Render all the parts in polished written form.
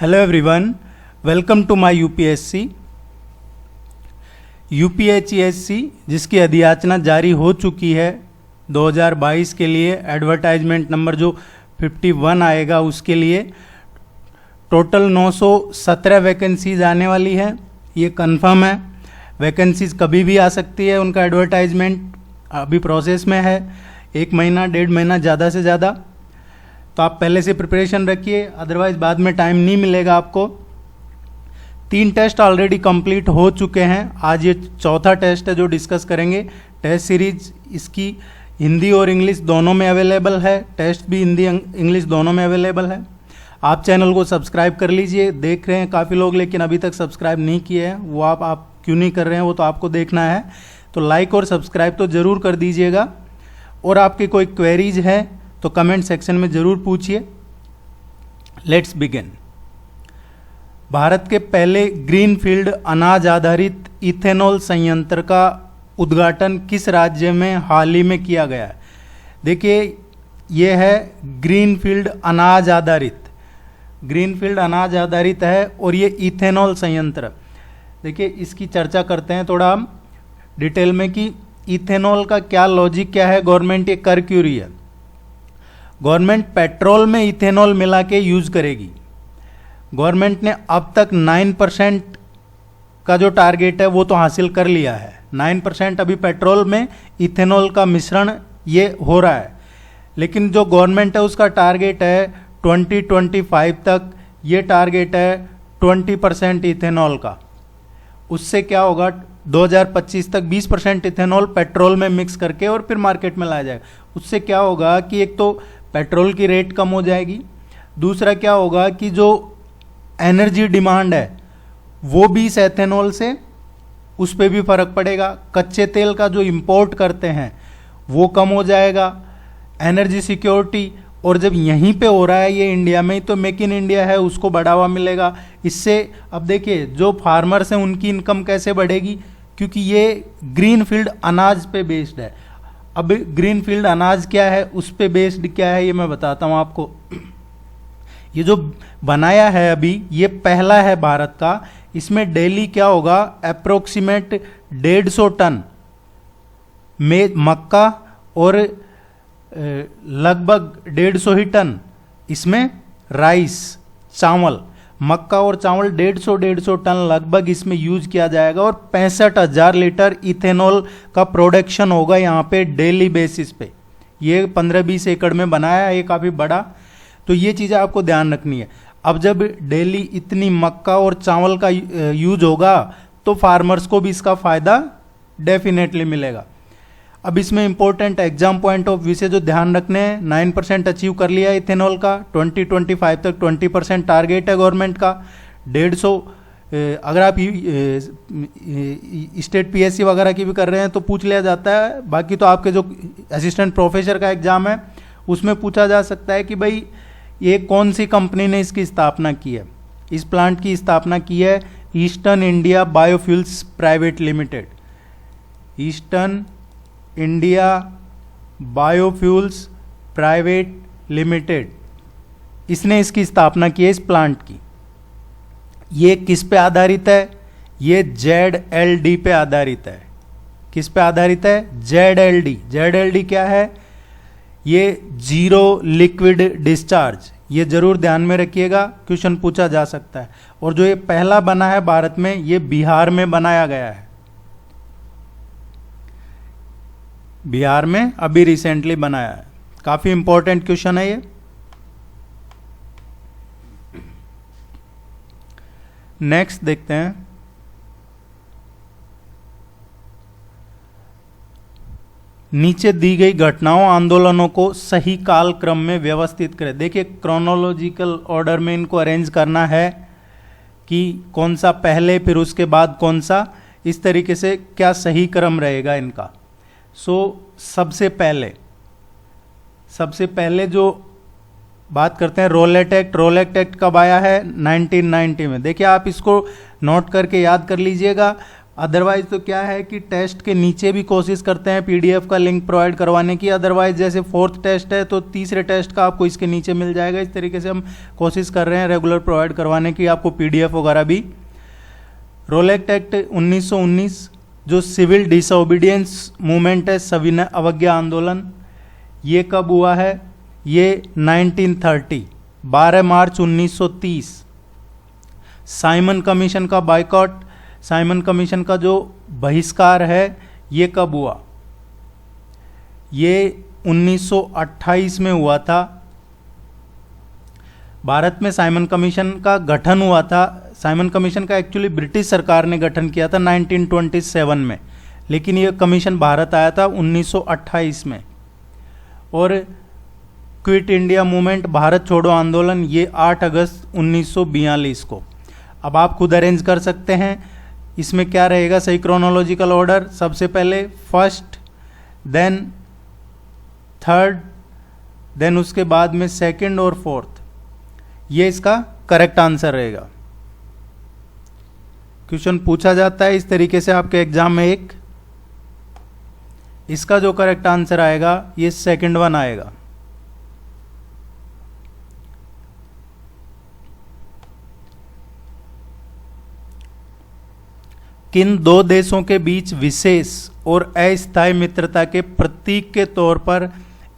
Hello everyone, welcome to my UPSC. UPHESC जिसकी अधियाचना जारी हो चुकी है 2022 के लिए, एडवर्टाइजमेंट नंबर जो 51 आएगा उसके लिए टोटल 917 वैकेंसीज आने वाली है। ये कंफर्म है। वैकेंसीज कभी भी आ सकती है, उनका एडवर्टाइजमेंट अभी प्रोसेस में है। 1 महीना 1.5 महीना ज़्यादा से ज़्यादा, तो आप पहले से प्रिपरेशन रखिए, अदरवाइज बाद में टाइम नहीं मिलेगा आपको। 3 टेस्ट ऑलरेडी कंप्लीट हो चुके हैं। आज ये चौथा टेस्ट है जो डिस्कस करेंगे। टेस्ट सीरीज इसकी हिंदी और इंग्लिश दोनों में अवेलेबल है। टेस्ट भी हिंदी इंग्लिश दोनों में अवेलेबल है। आप चैनल को सब्सक्राइब कर लीजिए। देख रहे हैं काफ़ी लोग, लेकिन अभी तक सब्सक्राइब नहीं किए हैं। वो आप क्यों नहीं कर रहे हैं वो तो आपको देखना है। तो लाइक और सब्सक्राइब तो ज़रूर कर दीजिएगा। और आपकी कोई क्वेरीज है तो कमेंट सेक्शन में ज़रूर पूछिए। Let's begin. भारत के पहले ग्रीनफील्ड अनाज आधारित इथेनॉल संयंत्र का उद्घाटन किस राज्य में हाल ही में किया गया है? देखिए, ये है ग्रीनफील्ड अनाज आधारित। ग्रीनफील्ड अनाज आधारित है और ये इथेनॉल संयंत्र। देखिए, इसकी चर्चा करते हैं थोड़ा हम डिटेल में कि इथेनॉल का क्या लॉजिक क्या है, गवर्नमेंट ये कर क्यों रही है। गवर्नमेंट पेट्रोल में इथेनॉल मिला के यूज करेगी। गवर्नमेंट ने अब तक 9% का जो टारगेट है वो तो हासिल कर लिया है। 9% अभी पेट्रोल में इथेनॉल का मिश्रण ये हो रहा है, लेकिन जो गवर्नमेंट है उसका टारगेट है 2025 तक, ये टारगेट है 20% इथेनॉल का। उससे क्या होगा, 2025 तक 20% इथेनॉल पेट्रोल में मिक्स करके और फिर मार्केट में लाया जाएगा। उससे क्या होगा कि एक तो पेट्रोल की रेट कम हो जाएगी, दूसरा क्या होगा कि जो एनर्जी डिमांड है वो भी इस एथेनॉल से, उस पर भी फर्क पड़ेगा। कच्चे तेल का जो इंपोर्ट करते हैं वो कम हो जाएगा। एनर्जी सिक्योरिटी, और जब यहीं पे हो रहा है ये इंडिया में, तो मेक इन इंडिया है उसको बढ़ावा मिलेगा। इससे अब देखिए जो फार्मर्स हैं उनकी इनकम कैसे बढ़ेगी, क्योंकि ये ग्रीनफील्ड अनाज पे बेस्ड है। अब ग्रीनफील्ड अनाज क्या है, उस पे बेस्ड क्या है, ये मैं बताता हूँ आपको। ये जो बनाया है अभी, ये पहला है भारत का। इसमें डेली क्या होगा, अप्रोक्सीमेट 150 टन में मक्का और लगभग 150 ही टन इसमें राइस, चावल, मक्का और चावल 150 टन लगभग इसमें यूज किया जाएगा। और 65,000 लीटर इथेनॉल का प्रोडक्शन होगा यहाँ पे डेली बेसिस पे। ये 15-20 एकड़ में बनाया है, ये काफ़ी बड़ा। तो ये चीज़ें आपको ध्यान रखनी है। अब जब डेली इतनी मक्का और चावल का यूज होगा तो फार्मर्स को भी इसका फ़ायदा डेफिनेटली मिलेगा। अब इसमें important exam point of view से जो ध्यान रखने हैं, 9% अचीव कर लिया इथेनॉल का। 2025 तक 20% टारगेट है गवर्नमेंट का। 150, अगर आप स्टेट पीएससी वगैरह की भी कर रहे हैं तो पूछ लिया जाता है। बाकी तो आपके जो असिस्टेंट प्रोफेसर का एग्जाम है उसमें पूछा जा सकता है कि भाई ये कौन सी कंपनी ने इसकी स्थापना की है। इस प्लांट की स्थापना की है eastern India biofuels private limited. Eastern India biofuels private limited, इसने इसकी स्थापना की है इस प्लांट की। ये किस पे आधारित है, ये ZLD पे आधारित है। किस पे आधारित है, ZLD। ZLD क्या है, ये जीरो लिक्विड डिस्चार्ज। ये जरूर ध्यान में रखिएगा, क्वेश्चन पूछा जा सकता है। और जो ये पहला बना है भारत में, ये बिहार में बनाया गया है। बिहार में अभी रिसेंटली बनाया है। काफी इंपॉर्टेंट क्वेश्चन है ये। नेक्स्ट देखते हैं। नीचे दी गई घटनाओं आंदोलनों को सही काल क्रम में व्यवस्थित करें। देखिए, क्रोनोलॉजिकल ऑर्डर में इनको अरेंज करना है कि कौन सा पहले फिर उसके बाद कौन सा, इस तरीके से क्या सही क्रम रहेगा इनका। सबसे पहले जो बात करते हैं रोलेट एक्ट। रोलेट एक्ट कब आया है, 1990 में। देखिए, आप इसको नोट करके याद कर लीजिएगा, अदरवाइज तो क्या है कि टेस्ट के नीचे भी कोशिश करते हैं पीडीएफ का लिंक प्रोवाइड करवाने की, अदरवाइज जैसे फोर्थ टेस्ट है तो तीसरे टेस्ट का आपको इसके नीचे मिल जाएगा। इस तरीके से हम कोशिश कर रहे हैं रेगुलर प्रोवाइड करवाने की आपको पीडीएफ वगैरह भी। रोलेक्ट एक्ट 1919 जो सिविल डिसओबीडियंस मूवमेंट है, सविनय अवज्ञा आंदोलन, ये कब हुआ है? ये 1930 12 मार्च 1930। साइमन कमीशन का बाइकॉट, साइमन कमीशन का जो बहिष्कार है, ये कब हुआ? ये 1928 में हुआ था। भारत में साइमन कमीशन का गठन हुआ था। साइमन कमीशन का एक्चुअली ब्रिटिश सरकार ने गठन किया था 1927 में, लेकिन ये कमीशन भारत आया था 1928 में। और क्विट इंडिया मूवमेंट, भारत छोड़ो आंदोलन, ये 8 अगस्त 1942 को। अब आप खुद अरेंज कर सकते हैं, इसमें क्या रहेगा सही क्रोनोलॉजिकल ऑर्डर? सबसे पहले फर्स्ट, देन थर्ड, देन उसके बाद में सेकंड और फोर्थ। ये इसका करेक्ट आंसर रहेगा। क्वेश्चन पूछा जाता है इस तरीके से आपके एग्जाम में एक, इसका जो करेक्ट आंसर आएगा ये सेकंड वन आएगा। किन दो देशों के बीच विशेष और अस्थायी मित्रता के प्रतीक के तौर पर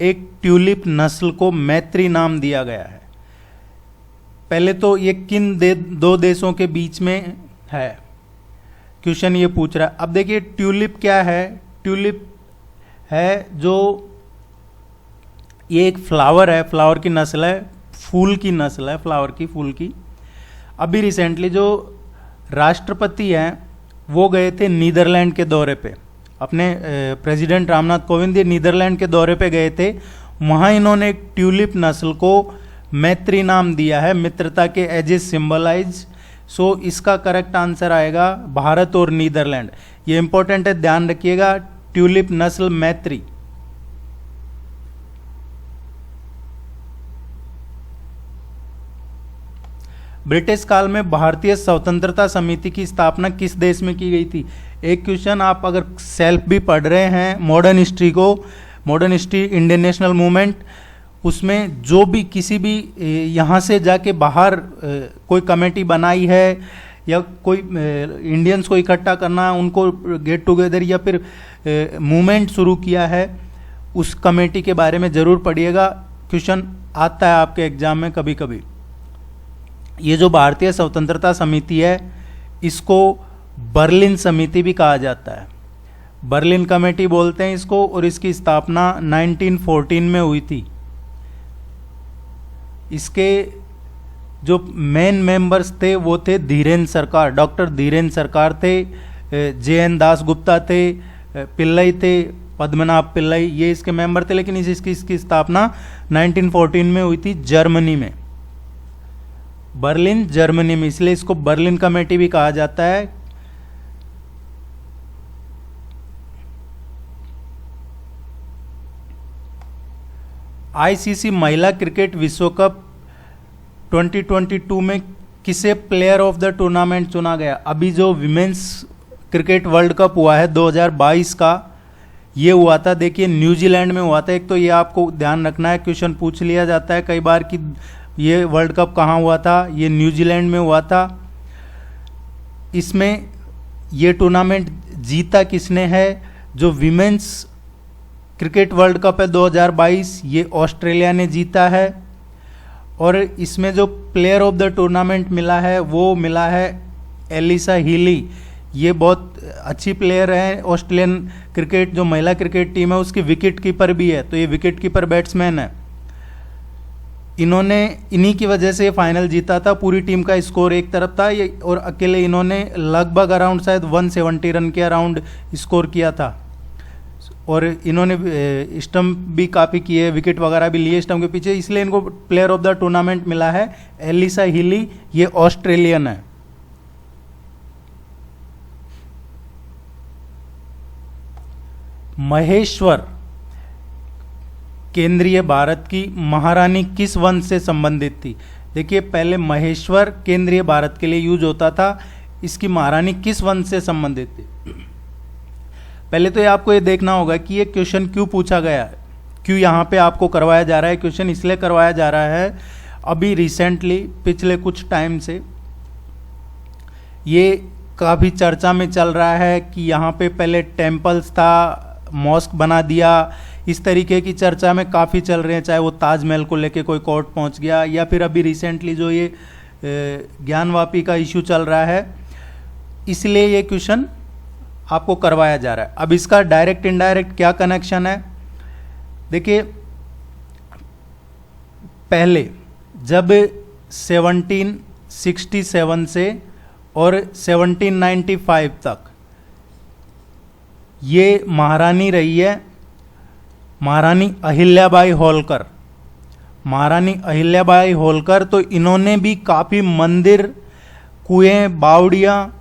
एक ट्यूलिप नस्ल को मैत्री नाम दिया गया है? पहले तो ये किन दो देशों के बीच में है, क्वेश्चन ये पूछ रहा है। अब देखिए ट्यूलिप क्या है? ट्यूलिप है जो ये एक फ्लावर है, फ्लावर की नस्ल है, फूल की नस्ल है, फ्लावर की, फूल की। अभी रिसेंटली जो राष्ट्रपति हैं वो गए थे नीदरलैंड के दौरे पे, अपने प्रेसिडेंट रामनाथ कोविंद ये नीदरलैंड के दौरे पे गए थे। वहाँ इन्होंने एक ट्यूलिप नस्ल को मैत्री नाम दिया है, मित्रता के एज ए सिंबलाइज। सो इसका करेक्ट आंसर आएगा भारत और नीदरलैंड। ये इंपॉर्टेंट है, ध्यान रखिएगा, ट्यूलिप नस्ल मैत्री। ब्रिटिश काल में भारतीय स्वतंत्रता समिति की स्थापना किस देश में की गई थी? एक क्वेश्चन आप अगर सेल्फ भी पढ़ रहे हैं मॉडर्न हिस्ट्री को, modern history Indian national movement, उसमें जो भी किसी भी यहाँ से जाके बाहर कोई कमेटी बनाई है या कोई इंडियंस को इकट्ठा करना, उनको गेट टुगेदर या फिर मूवमेंट शुरू किया है, उस कमेटी के बारे में ज़रूर पढ़िएगा। क्वेश्चन आता है आपके एग्जाम में कभी कभी। ये जो भारतीय स्वतंत्रता समिति है इसको बर्लिन समिति भी कहा जाता है, बर्लिन कमेटी बोलते हैं इसको, और इसकी स्थापना 1914 में हुई थी। इसके जो मेन मेंबर्स थे वो थे धीरेन्द्र सरकार, डॉक्टर धीरेन्द्र सरकार थे, JN दासगुप्ता थे, पिल्लई थे, पद्मनाभ पिल्लई, ये इसके मेंबर थे। लेकिन इसकी स्थापना 1914 में हुई थी जर्मनी में, बर्लिन जर्मनी में, इसलिए इसको बर्लिन कमेटी भी कहा जाता है। ICC महिला क्रिकेट विश्व कप 2022 में किसे प्लेयर ऑफ द टूर्नामेंट चुना गया? अभी जो विमेंस क्रिकेट वर्ल्ड कप हुआ है 2022 का, ये हुआ था, देखिए न्यूजीलैंड में हुआ था। एक तो ये आपको ध्यान रखना है, क्वेश्चन पूछ लिया जाता है कई बार कि ये वर्ल्ड कप कहाँ हुआ था, ये न्यूजीलैंड में हुआ था। इसमें ये टूर्नामेंट जीता किसने है? जो विमेंस क्रिकेट वर्ल्ड कप है 2022, ये ऑस्ट्रेलिया ने जीता है। और इसमें जो प्लेयर ऑफ द टूर्नामेंट मिला है वो मिला है एलिसा हीली। ये बहुत अच्छी प्लेयर है, ऑस्ट्रेलियन क्रिकेट जो महिला क्रिकेट टीम है उसकी विकेट कीपर भी है, तो ये विकेट कीपर बैट्समैन है। इन्होंने, इन्हीं की वजह से फाइनल जीता था। पूरी टीम का स्कोर एक तरफ था ये, और अकेले इन्होंने लगभग अराउंड शायद 170 रन के अराउंड स्कोर किया था। और इन्होंने स्टंप भी काफ़ी किए, विकेट वगैरह भी लिए स्टंप के पीछे, इसलिए इनको प्लेयर ऑफ द टूर्नामेंट मिला है। एलिसा हीली, ये ऑस्ट्रेलियन है। महेश्वर केंद्रीय भारत की महारानी किस वंश से संबंधित थी? देखिए पहले महेश्वर केंद्रीय भारत के लिए यूज होता था, इसकी महारानी किस वंश से संबंधित थी? पहले तो ये आपको ये देखना होगा कि ये क्वेश्चन क्यों पूछा गया है, क्यों यहाँ पे आपको करवाया जा रहा है क्वेश्चन। इसलिए करवाया जा रहा है अभी रिसेंटली पिछले कुछ टाइम से ये काफ़ी चर्चा में चल रहा है कि यहाँ पे पहले टेम्पल्स था, मॉस्क बना दिया, इस तरीके की चर्चा में काफ़ी चल रहे हैं। चाहे वो ताजमहल को लेके कोई कोर्ट पहुँच गया, या फिर अभी रिसेंटली जो ये ज्ञानवापी का इशू चल रहा है, इसलिए ये क्वेश्चन आपको करवाया जा रहा है। अब इसका डायरेक्ट इनडायरेक्ट क्या कनेक्शन है? देखिए, पहले जब 1767 से और 1795 तक ये महारानी रही है, महारानी अहिल्याबाई होलकर। महारानी अहिल्याबाई होलकर, तो इन्होंने भी काफ़ी मंदिर, कुएं, बावड़ियाँ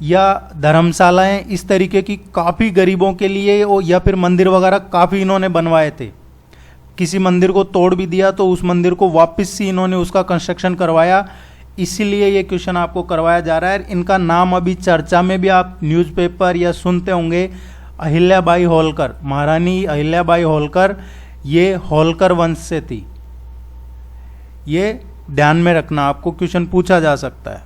या धर्मशालाएं, इस तरीके की काफ़ी गरीबों के लिए या फिर मंदिर वगैरह काफ़ी इन्होंने बनवाए थे। किसी मंदिर को तोड़ भी दिया तो उस मंदिर को वापस से इन्होंने उसका कंस्ट्रक्शन करवाया। इसीलिए ये क्वेश्चन आपको करवाया जा रहा है। इनका नाम अभी चर्चा में भी आप न्यूज़पेपर या सुनते होंगे, अहिल्याबाई होलकर। महारानी अहिल्याबाई होलकर ये होलकर वंश से थी। ये ध्यान में रखना, आपको क्वेश्चन पूछा जा सकता है।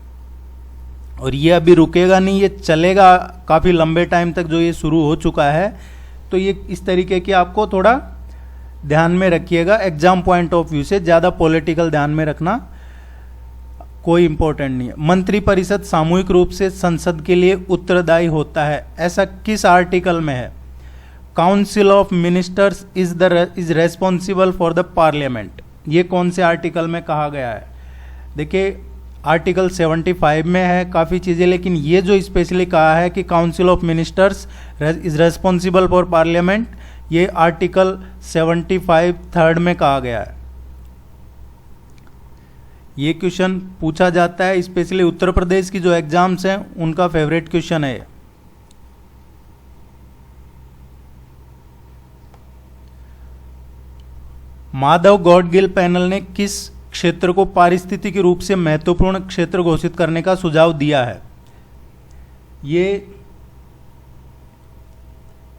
और ये अभी रुकेगा नहीं, ये चलेगा काफ़ी लंबे टाइम तक जो ये शुरू हो चुका है। तो ये इस तरीके की आपको थोड़ा ध्यान में रखिएगा, एग्जाम पॉइंट ऑफ व्यू से। ज़्यादा पॉलिटिकल ध्यान में रखना कोई इंपॉर्टेंट नहीं है। मंत्रिपरिषद सामूहिक रूप से संसद के लिए उत्तरदायी होता है, ऐसा किस आर्टिकल में है? Council of ministers is responsible for the parliament. ये कौन से आर्टिकल में कहा गया है? देखिए, आर्टिकल 75 में है काफ़ी चीज़ें, लेकिन ये जो स्पेशली कहा है कि council of ministers is responsible for parliament, ये आर्टिकल 75 थर्ड में कहा गया है। ये क्वेश्चन पूछा जाता है, स्पेशली उत्तर प्रदेश की जो एग्जाम्स हैं उनका फेवरेट क्वेश्चन है। माधव गॉडगिल पैनल ने किस क्षेत्र को पारिस्थितिकी रूप से महत्वपूर्ण क्षेत्र घोषित करने का सुझाव दिया है? ये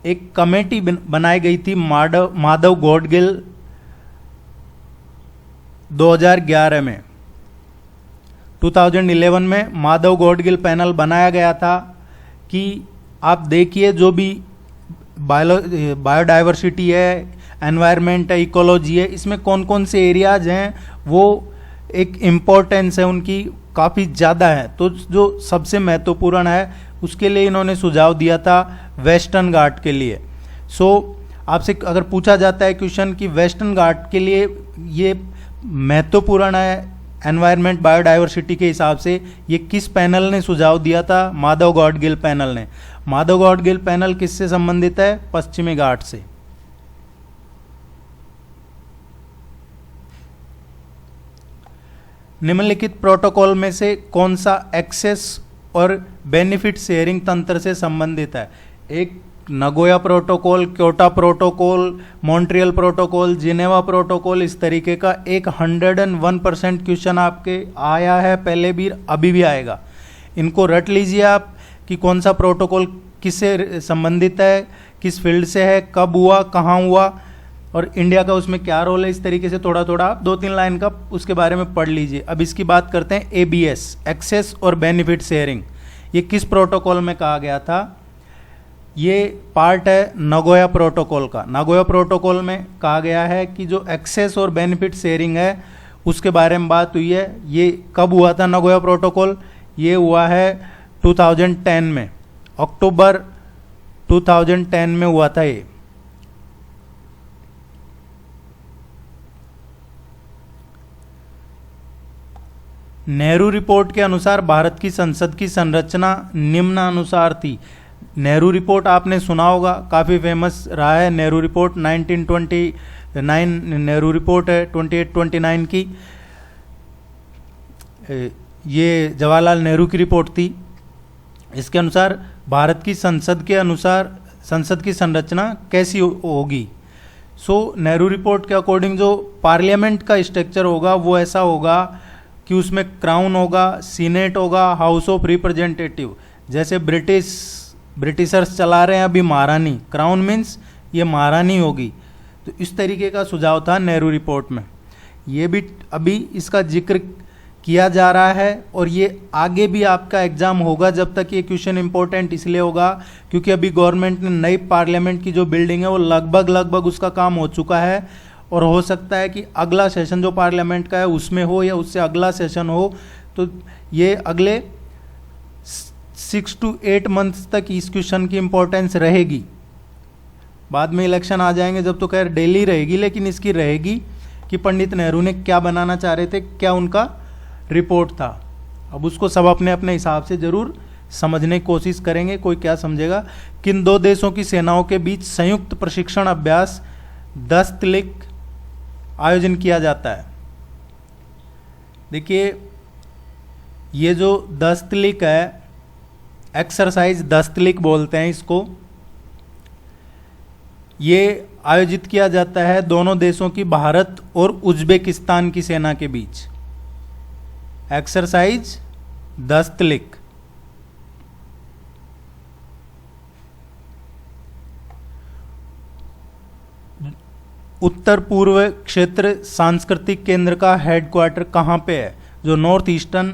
एक कमेटी बनाई गई थी माधव गॉडगिल 2011 में। 2011 में माधव गॉडगिल पैनल बनाया गया था कि आप देखिए जो भी बायोडाइवर्सिटी है, एनवायरनमेंट है, इकोलॉजी है, इसमें कौन कौन से एरियाज हैं, वो एक इम्पोर्टेंस है उनकी काफ़ी ज़्यादा है। तो जो सबसे महत्वपूर्ण है उसके लिए इन्होंने सुझाव दिया था वेस्टर्न घाट के लिए। आपसे अगर पूछा जाता है क्वेश्चन कि वेस्टर्न घाट के लिए ये महत्वपूर्ण है एनवायरनमेंट बायोडाइवर्सिटी के हिसाब से, ये किस पैनल ने सुझाव दिया था? माधव गॉडगिल पैनल ने। माधव गॉडगिल पैनल किससे संबंधित है? पश्चिमी घाट से। निम्नलिखित प्रोटोकॉल में से कौन सा एक्सेस और बेनिफिट शेयरिंग तंत्र से संबंधित है? एक Nagoya protocol, Kyoto protocol, Montreal protocol, Geneva protocol, इस तरीके का एक 101% क्वेश्चन आपके आया है पहले भी, अभी भी आएगा। इनको रट लीजिए आप कि कौन सा प्रोटोकॉल किससे संबंधित है, किस फील्ड से है, कब हुआ, कहाँ हुआ और इंडिया का उसमें क्या रोल है। इस तरीके से थोड़ा थोड़ा आप 2-3 लाइन का उसके बारे में पढ़ लीजिए। अब इसकी बात करते हैं ABS, एक्सेस और बेनिफिट शेयरिंग। ये किस प्रोटोकॉल में कहा गया था? ये पार्ट है नगोया प्रोटोकॉल का। नगोया प्रोटोकॉल में कहा गया है कि जो एक्सेस और बेनिफिट शेयरिंग है उसके बारे में बात हुई है। ये कब हुआ था नगोया प्रोटोकॉल? ये हुआ है 2010 में, अक्टूबर 2010 में हुआ था ये। नेहरू रिपोर्ट के अनुसार भारत की संसद की संरचना निम्नानुसार थी। नेहरू रिपोर्ट आपने सुना होगा, काफ़ी फेमस रहा है। नेहरू रिपोर्ट 1929 नेहरू रिपोर्ट है 28-29 की। ये जवाहरलाल नेहरू की रिपोर्ट थी। इसके अनुसार भारत की संसद के अनुसार संसद की संरचना कैसी होगी? नेहरू रिपोर्ट के अकॉर्डिंग जो पार्लियामेंट का स्ट्रक्चर होगा वो ऐसा होगा कि उसमें क्राउन होगा, सीनेट होगा, हाउस ऑफ रिप्रेजेंटेटिव, जैसे ब्रिटिशर्स चला रहे हैं अभी महारानी, क्राउन मीन्स ये महारानी होगी। तो इस तरीके का सुझाव था नेहरू रिपोर्ट में। ये भी अभी इसका जिक्र किया जा रहा है और ये आगे भी आपका एग्जाम होगा। जब तक ये क्वेश्चन इंपॉर्टेंट इसलिए होगा क्योंकि अभी गवर्नमेंट ने नई पार्लियामेंट की जो बिल्डिंग है वो लगभग उसका काम हो चुका है और हो सकता है कि अगला सेशन जो पार्लियामेंट का है उसमें हो या उससे अगला सेशन हो। तो ये अगले 6 to 8 मंथ्स तक इस क्वेश्चन की इंपॉर्टेंस रहेगी। बाद में इलेक्शन आ जाएंगे जब तो खैर डेली रहेगी, लेकिन इसकी रहेगी कि पंडित नेहरू ने क्या बनाना चाह रहे थे, क्या उनका रिपोर्ट था। अब उसको सब अपने अपने हिसाब से जरूर समझने की कोशिश करेंगे। कोई क्या समझेगा। किन दो देशों की सेनाओं के बीच संयुक्त प्रशिक्षण अभ्यास दस्तलिक आयोजन किया जाता है। देखिए ये जो दस्तलिक है, एक्सरसाइज दस्तलिक बोलते हैं इसको, ये आयोजित किया जाता है दोनों देशों की, भारत और उज्बेकिस्तान की सेना के बीच। एक्सरसाइज दस्तलिक। उत्तर पूर्व क्षेत्र सांस्कृतिक केंद्र का हेडक्वार्टर कहाँ पे है? जो नॉर्थ ईस्टर्न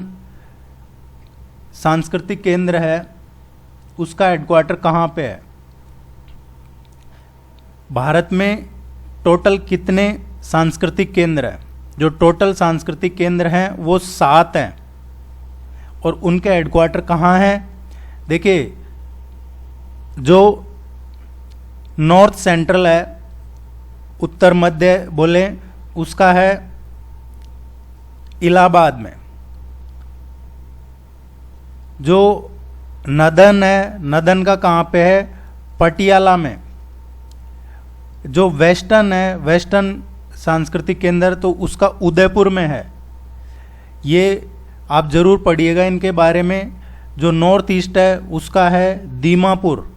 सांस्कृतिक केंद्र है उसका हेडक्वार्टर कहाँ पे है? भारत में टोटल कितने सांस्कृतिक केंद्र हैं? जो टोटल सांस्कृतिक केंद्र हैं वो 7 हैं और उनके हेडक्वार्टर कहाँ हैं? देखिए जो नॉर्थ सेंट्रल है, उत्तर मध्य बोले, उसका है इलाहाबाद में। जो नदन है, नदन का कहाँ पे है? पटियाला में। जो वेस्टर्न है, वेस्टर्न सांस्कृतिक केंद्र, तो उसका उदयपुर में है। ये आप जरूर पढ़िएगा इनके बारे में। जो नॉर्थ ईस्ट है उसका है दीमापुर,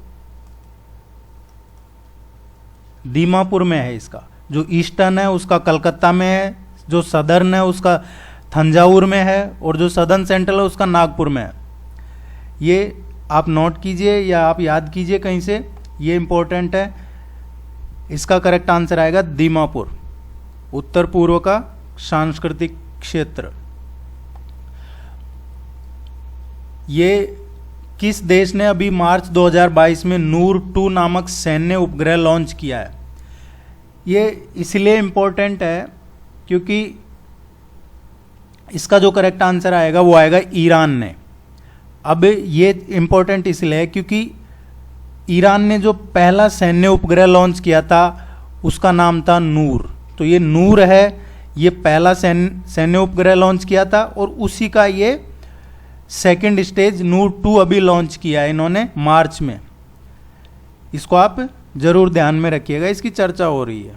दीमापुर में है इसका। जो ईस्टर्न है उसका कलकत्ता में है, जो सदर्न है उसका थंजावुर में है और जो सदर्न सेंट्रल है उसका नागपुर में है। ये आप नोट कीजिए या आप याद कीजिए कहीं से, ये इंपॉर्टेंट है। इसका करेक्ट आंसर आएगा दीमापुर, उत्तर पूर्व का सांस्कृतिक क्षेत्र। ये किस देश ने अभी मार्च 2022 में नूर 2 नामक सैन्य उपग्रह लॉन्च किया है? ये इसलिए इम्पोर्टेंट है क्योंकि इसका जो करेक्ट आंसर आएगा वो आएगा ईरान ने। अब ये इम्पोर्टेंट इसलिए है क्योंकि ईरान ने जो पहला सैन्य उपग्रह लॉन्च किया था उसका नाम था नूर। तो ये नूर है, ये पहला सैन्य उपग्रह लॉन्च किया था और उसी का ये सेकंड स्टेज नूर 2 अभी लॉन्च किया है इन्होंने मार्च में। इसको आप जरूर ध्यान में रखिएगा, इसकी चर्चा हो रही है।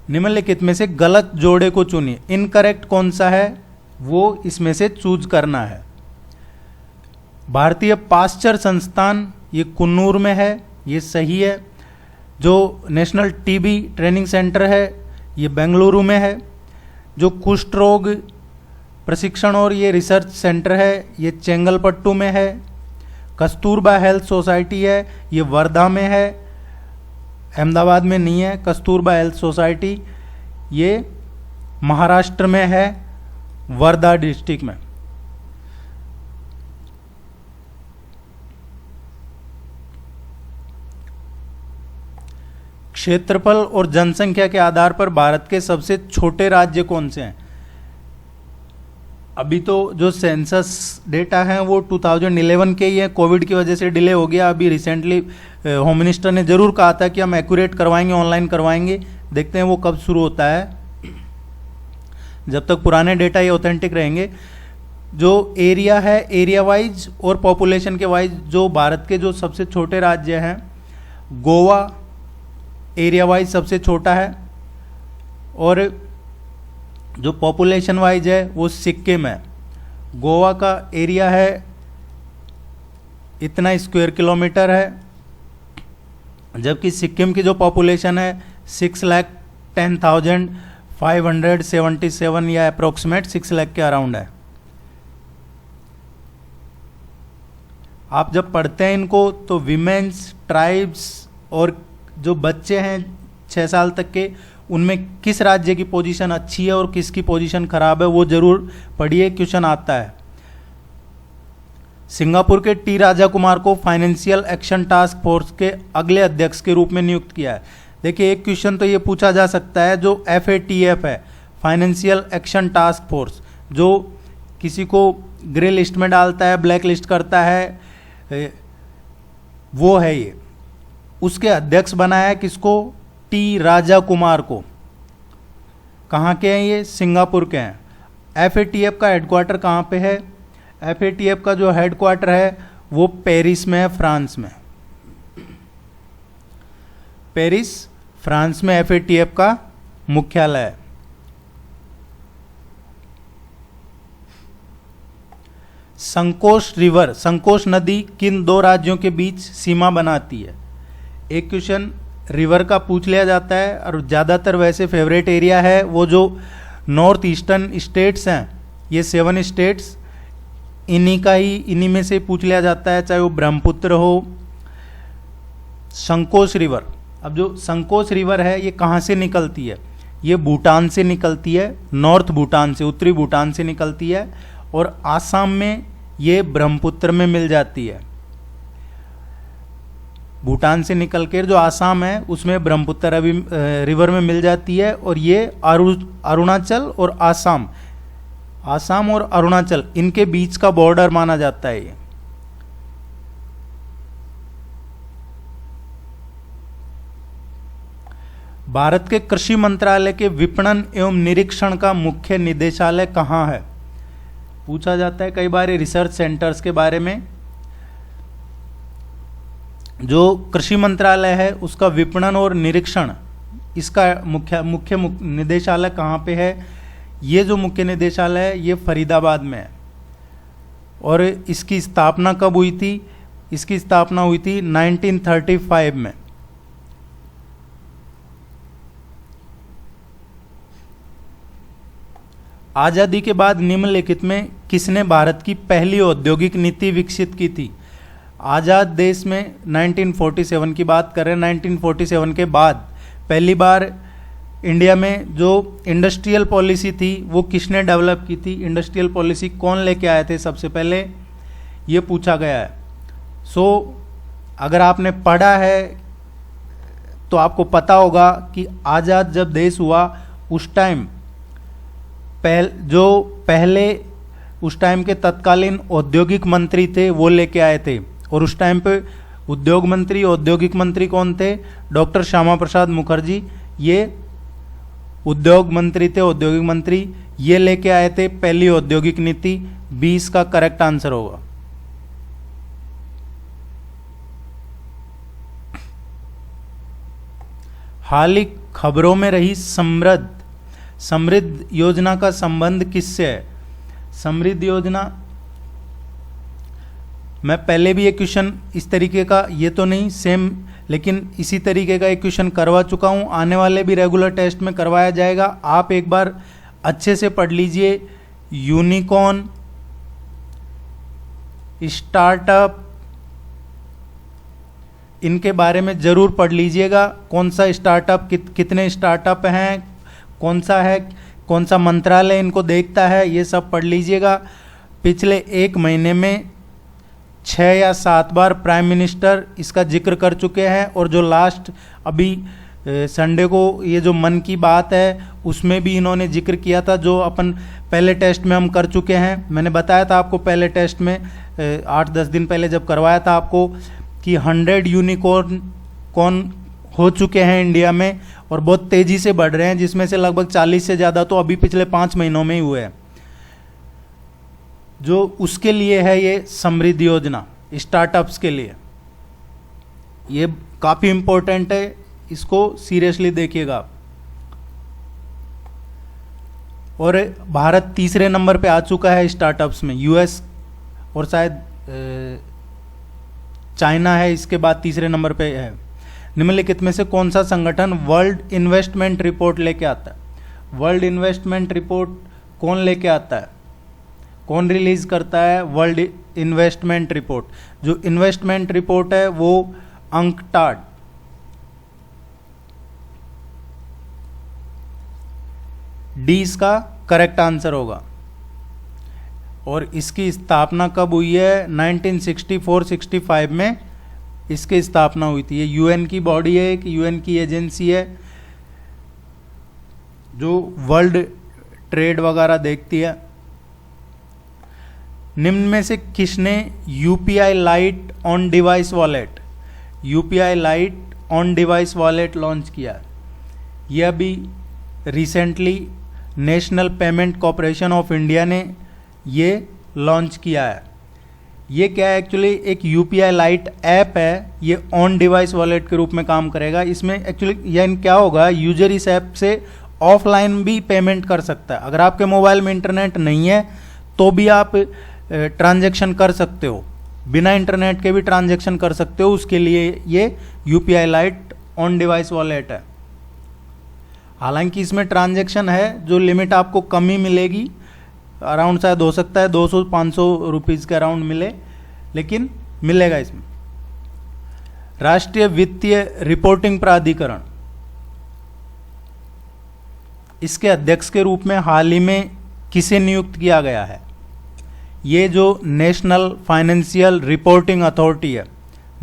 निम्नलिखित में से गलत जोड़े को चुनिए। इनकरेक्ट कौन सा है वो इसमें से चूज करना है। भारतीय पाश्चर संस्थान ये कुन्नूर में है, ये सही है। जो नेशनल टीबी ट्रेनिंग सेंटर है ये बेंगलुरु में है। जो कुष्ठ रोग प्रशिक्षण और ये रिसर्च सेंटर है ये चेंगलपट्टू में है। कस्तूरबा हेल्थ सोसाइटी है ये वर्धा में है, अहमदाबाद में नहीं है। कस्तूरबा हेल्थ सोसाइटी ये महाराष्ट्र में है, वर्धा डिस्ट्रिक्ट में। क्षेत्रफल और जनसंख्या के आधार पर भारत के सबसे छोटे राज्य कौन से हैं? अभी तो जो सेंसस डेटा है वो 2011 के ही है, कोविड की वजह से डिले हो गया। अभी रिसेंटली होम मिनिस्टर ने जरूर कहा था कि हम एक्यूरेट करवाएंगे, ऑनलाइन करवाएंगे। देखते हैं वो कब शुरू होता है। जब तक पुराने डेटा ये ऑथेंटिक रहेंगे। जो एरिया है, एरिया वाइज और पॉपुलेशन के वाइज जो भारत के जो सबसे छोटे राज्य हैं, गोवा एरिया वाइज सबसे छोटा है और जो पॉपुलेशन वाइज है वो सिक्किम है। गोवा का एरिया है इतना स्क्वायर किलोमीटर है, जबकि सिक्किम की जो पॉपुलेशन है 6,10,000 577 या अप्रोक्सीमेट 6 लाख के अराउंड है। आप जब पढ़ते हैं इनको तो विमेंस, ट्राइब्स और जो बच्चे हैं 6 साल तक के, उनमें किस राज्य की पोजीशन अच्छी है और किसकी पोजीशन खराब है वो जरूर पढ़िए, क्वेश्चन आता है। सिंगापुर के टी राजा कुमार को फाइनेंशियल एक्शन टास्क फोर्स के अगले अध्यक्ष के रूप में नियुक्त किया है। देखिए एक क्वेश्चन तो ये पूछा जा सकता है, जो FATF है, फाइनेंशियल एक्शन टास्क फोर्स, जो किसी को ग्रे लिस्ट में डालता है, ब्लैक लिस्ट करता है, वो है ये। उसके अध्यक्ष बनाया किसको? टी राजा कुमार को। कहाँ के हैं ये? सिंगापुर के हैं। FATF का हेडक्वार्टर कहाँ पे है? FATF का जो हेडक्वार्टर है वो पेरिस में है, फ्रांस में। पेरिस, फ्रांस में FATF का मुख्यालय है। संकोश रिवर, संकोश नदी किन 2 राज्यों के बीच सीमा बनाती है? एक क्वेश्चन रिवर का पूछ लिया जाता है, और ज़्यादातर वैसे फेवरेट एरिया है वो जो नॉर्थ ईस्टर्न स्टेट्स हैं, ये 7 स्टेट्स, इन्हीं में से पूछ लिया जाता है, चाहे वो ब्रह्मपुत्र हो। संकोश रिवर, अब जो संकोश रिवर है ये कहाँ से निकलती है? ये भूटान से निकलती है, नॉर्थ भूटान से, उत्तरी भूटान से निकलती है, और आसाम में ये ब्रह्मपुत्र में मिल जाती है। भूटान से निकल कर जो आसाम है उसमें ब्रह्मपुत्र अभी रिवर में मिल जाती है, और ये अरुणाचल और आसाम और अरुणाचल, इनके बीच का बॉर्डर माना जाता है ये। भारत के कृषि मंत्रालय के विपणन एवं निरीक्षण का मुख्य निदेशालय कहाँ है? पूछा जाता है कई बार रिसर्च सेंटर्स के बारे में। जो कृषि मंत्रालय है उसका विपणन और निरीक्षण, इसका मुख्य निदेशालय कहाँ पे है? ये जो मुख्य निदेशालय है ये फरीदाबाद में है। और इसकी स्थापना कब हुई थी? इसकी स्थापना हुई थी 1935 में। आज़ादी के बाद निम्नलिखित में किसने भारत की पहली औद्योगिक नीति विकसित की थी? आज़ाद देश में 1947 की बात करें, 1947 के बाद पहली बार इंडिया में जो इंडस्ट्रियल पॉलिसी थी वो किसने डेवलप की थी? इंडस्ट्रियल पॉलिसी कौन लेके आए थे सबसे पहले, ये पूछा गया है। अगर आपने पढ़ा है तो आपको पता होगा कि आज़ाद जब देश हुआ उस टाइम उस टाइम के तत्कालीन औद्योगिक मंत्री थे वो लेके आए थे। और उस टाइम पे औद्योगिक मंत्री कौन थे? डॉक्टर श्यामा प्रसाद मुखर्जी, ये उद्योग मंत्री थे, औद्योगिक मंत्री, ये लेके आए थे पहली औद्योगिक नीति। 20 का करेक्ट आंसर होगा। हाल ही खबरों में रही समृद्ध योजना का संबंध किससे है? समृद्ध योजना, मैं पहले भी एक क्वेश्चन इस तरीके का, ये तो नहीं सेम, लेकिन इसी तरीके का एक क्वेश्चन करवा चुका हूँ, आने वाले भी रेगुलर टेस्ट में करवाया जाएगा। आप एक बार अच्छे से पढ़ लीजिए। यूनिकॉर्न, स्टार्टअप, इनके बारे में जरूर पढ़ लीजिएगा। कौन सा स्टार्टअप, कितने स्टार्टअप हैं, कौन सा मंत्रालय इनको देखता है, ये सब पढ़ लीजिएगा। पिछले 1 महीने में 6 या 7 बार प्राइम मिनिस्टर इसका जिक्र कर चुके हैं। और जो लास्ट अभी संडे को ये जो मन की बात है उसमें भी इन्होंने जिक्र किया था, जो अपन पहले टेस्ट में हम कर चुके हैं। मैंने बताया था आपको पहले टेस्ट में 8-10 दिन पहले जब करवाया था आपको कि 100 यूनिकॉर्न हो चुके हैं इंडिया में और बहुत तेजी से बढ़ रहे हैं, जिसमें से लगभग 40 से ज़्यादा तो अभी पिछले 5 महीनों में ही हुए हैं। जो उसके लिए है ये समृद्धि योजना, स्टार्टअप्स के लिए, ये काफ़ी इंपॉर्टेंट है, इसको सीरियसली देखिएगा। और भारत तीसरे नंबर पे आ चुका है स्टार्टअप्स में। यूएस और शायद चाइना है इसके बाद तीसरे नंबर पे है। निम्नलिखित में से कौन सा संगठन वर्ल्ड इन्वेस्टमेंट रिपोर्ट लेके आता है? वर्ल्ड इन्वेस्टमेंट रिपोर्ट कौन लेके आता है, कौन रिलीज करता है? World investment report. जो इन्वेस्टमेंट रिपोर्ट है वो अंकटाड। डी इसका करेक्ट आंसर होगा। और इसकी स्थापना कब हुई है? 1964-65 में इसकी स्थापना हुई थी। ये यूएन की बॉडी है, एक यूएन की एजेंसी है जो वर्ल्ड ट्रेड वगैरह देखती है। निम्न में से किसने UPI light on device wallet, UPI light on device wallet launch किया? यह अभी recently national payment corporation of India ने ये लॉन्च किया है। ये क्या है? एक्चुअली एक यूपीआई लाइट ऐप है, ये ऑन डिवाइस वॉलेट के रूप में काम करेगा। इसमें एक्चुअली यानी क्या होगा, यूजर इस ऐप से ऑफलाइन भी पेमेंट कर सकता है। अगर आपके मोबाइल में इंटरनेट नहीं है तो भी आप ट्रांजैक्शन कर सकते हो, बिना इंटरनेट के भी ट्रांजैक्शन कर सकते हो। उसके लिए ये UPI light on device wallet है। हालांकि इसमें ट्रांजैक्शन है, जो लिमिट आपको कम ही मिलेगी, अराउंड शायद हो सकता है 200-500 रुपीज़ के अराउंड मिले, लेकिन मिलेगा इसमें। राष्ट्रीय वित्तीय रिपोर्टिंग प्राधिकरण, इसके अध्यक्ष के रूप में हाल ही में किसे नियुक्त किया गया है? ये जो नेशनल फाइनेंशियल रिपोर्टिंग अथॉरिटी है,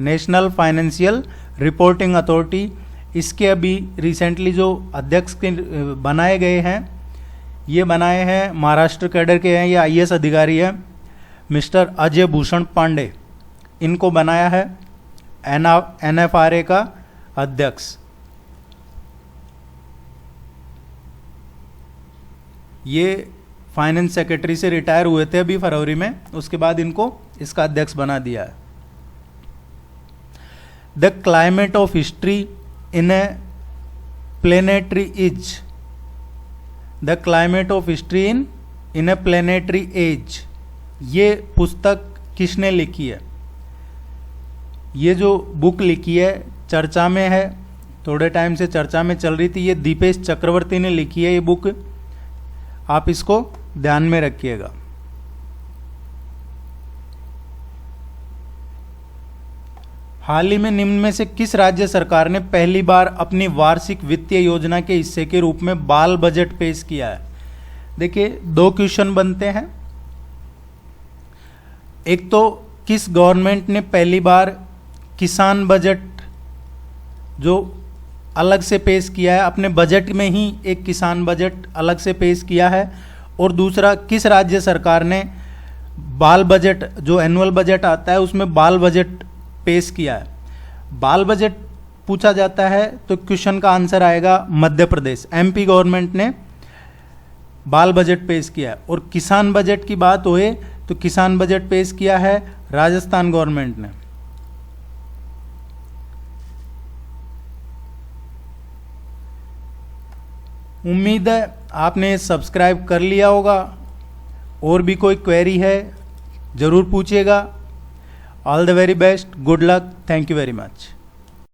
नेशनल फाइनेंशियल रिपोर्टिंग अथॉरिटी, इसके अभी रिसेंटली जो अध्यक्ष बनाए गए हैं, ये बनाए हैं महाराष्ट्र कैडर के हैं, ये आईएएस अधिकारी हैं, मिस्टर अजय भूषण पांडे। इनको बनाया है एनएफआरए का अध्यक्ष। ये फाइनेंस सेक्रेटरी से रिटायर हुए थे अभी फरवरी में, उसके बाद इनको इसका अध्यक्ष बना दिया है। The climate of history in a planetary is, the climate of history in a planetary age, ये पुस्तक किसने लिखी है? ये जो बुक लिखी है चर्चा में है, थोड़े टाइम से चर्चा में चल रही थी, ये दीपेश चक्रवर्ती ने लिखी है ये बुक। आप इसको ध्यान में रखिएगा। हाल ही में निम्न में से किस राज्य सरकार ने पहली बार अपनी वार्षिक वित्तीय योजना के हिस्से के रूप में बाल बजट पेश किया है? देखिए, दो क्वेश्चन बनते हैं। एक तो किस गवर्नमेंट ने पहली बार किसान बजट जो अलग से पेश किया है, अपने बजट में ही एक किसान बजट अलग से पेश किया है, और दूसरा किस राज्य सरकार ने बाल बजट जो एनुअल बजट आता है उसमें बाल बजट पेश किया है? बाल बजट पूछा जाता है तो क्वेश्चन का आंसर आएगा मध्य प्रदेश, एमपी गवर्नमेंट ने बाल बजट पेश किया है। और किसान बजट की बात होए तो किसान बजट पेश किया है राजस्थान गवर्नमेंट ने। उम्मीद है आपने सब्सक्राइब कर लिया होगा। और भी कोई क्वेरी है ज़रूर पूछिएगा। All the very best, good luck, thank you very much.